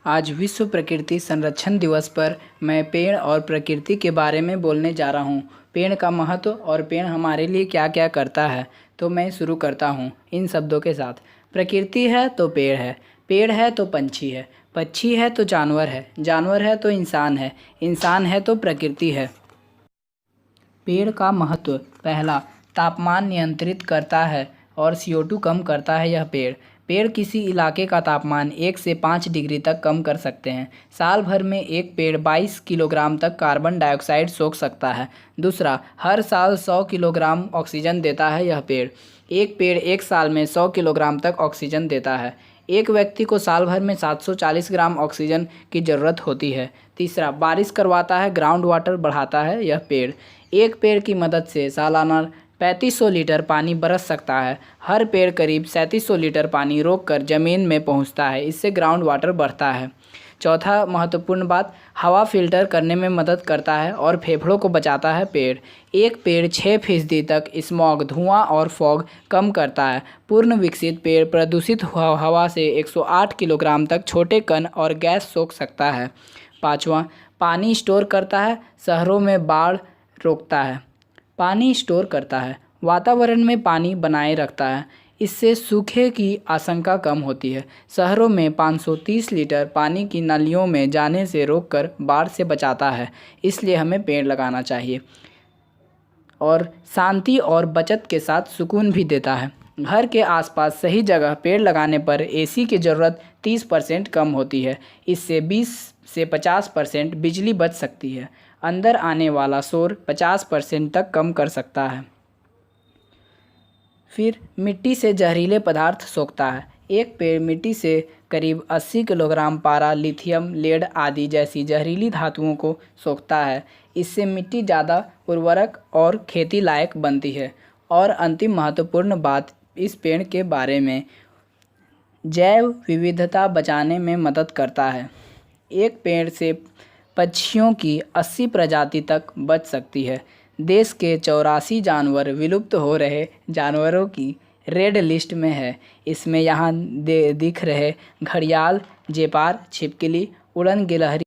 आज विश्व प्रकृति संरक्षण दिवस पर मैं पेड़ और प्रकृति के बारे में बोलने जा रहा हूँ। पेड़ का महत्व और पेड़ हमारे लिए क्या क्या करता है। तो मैं शुरू करता हूँ इन शब्दों के साथ। प्रकृति है तो पेड़ है तो पंछी है तो जानवर है तो इंसान है तो प्रकृति है। पेड़ का महत्व। पहला, तापमान नियंत्रित करता है और CO2 कम करता है। यह पेड़ किसी इलाके का तापमान 1 से 5 डिग्री तक कम कर सकते हैं। साल भर में एक पेड़ 22 किलोग्राम तक कार्बन डाइऑक्साइड सोख सकता है। दूसरा, हर साल 100 किलोग्राम ऑक्सीजन देता है। यह एक पेड़ एक साल में 100 किलोग्राम तक ऑक्सीजन देता है। एक व्यक्ति को साल भर में 740 ग्राम ऑक्सीजन की ज़रूरत होती है। तीसरा, बारिश करवाता है, ग्राउंड वाटर बढ़ाता है। यह एक पेड़ की मदद से सालाना 3500 लीटर पानी बरस सकता है। हर पेड़ करीब 3700 लीटर पानी रोककर ज़मीन में पहुंचता है। इससे ग्राउंड वाटर बढ़ता है। चौथा महत्वपूर्ण बात, हवा फिल्टर करने में मदद करता है और फेफड़ों को बचाता है। एक पेड़ 6% तक स्मॉग, धुआं और फॉग कम करता है। पूर्ण विकसित पेड़ प्रदूषित हवा से 108 किलोग्राम तक छोटे कण और गैस सोख सकता है। पाँचवां, पानी स्टोर करता है, शहरों में बाढ़ रोकता है। पानी स्टोर करता है, वातावरण में पानी बनाए रखता है। इससे सूखे की आशंका कम होती है। शहरों में 530 लीटर पानी की नालियों में जाने से रोककर बाढ़ से बचाता है। इसलिए हमें पेड़ लगाना चाहिए। और शांति और बचत के साथ सुकून भी देता है। घर के आसपास सही जगह पेड़ लगाने पर AC की ज़रूरत 30% कम होती है। इससे 20 से 50% बिजली बच सकती है। अंदर आने वाला शोर 50% तक कम कर सकता है। फिर मिट्टी से जहरीले पदार्थ सोखता है। एक पेड़ मिट्टी से करीब 80 किलोग्राम पारा, लिथियम, लेड आदि जैसी जहरीली धातुओं को सोखता है। इससे मिट्टी ज़्यादा उर्वरक और खेती लायक बनती है। और अंतिम महत्वपूर्ण बात इस पेड़ के बारे में, जैव विविधता बचाने में मदद करता है। एक पेड़ से पक्षियों की 80 प्रजाति तक बच सकती है। देश के 84 जानवर विलुप्त हो रहे जानवरों की रेड लिस्ट में है। इसमें यहाँ दिख रहे घड़ियाल, जेपार, छिपकली, उड़न गिलहरी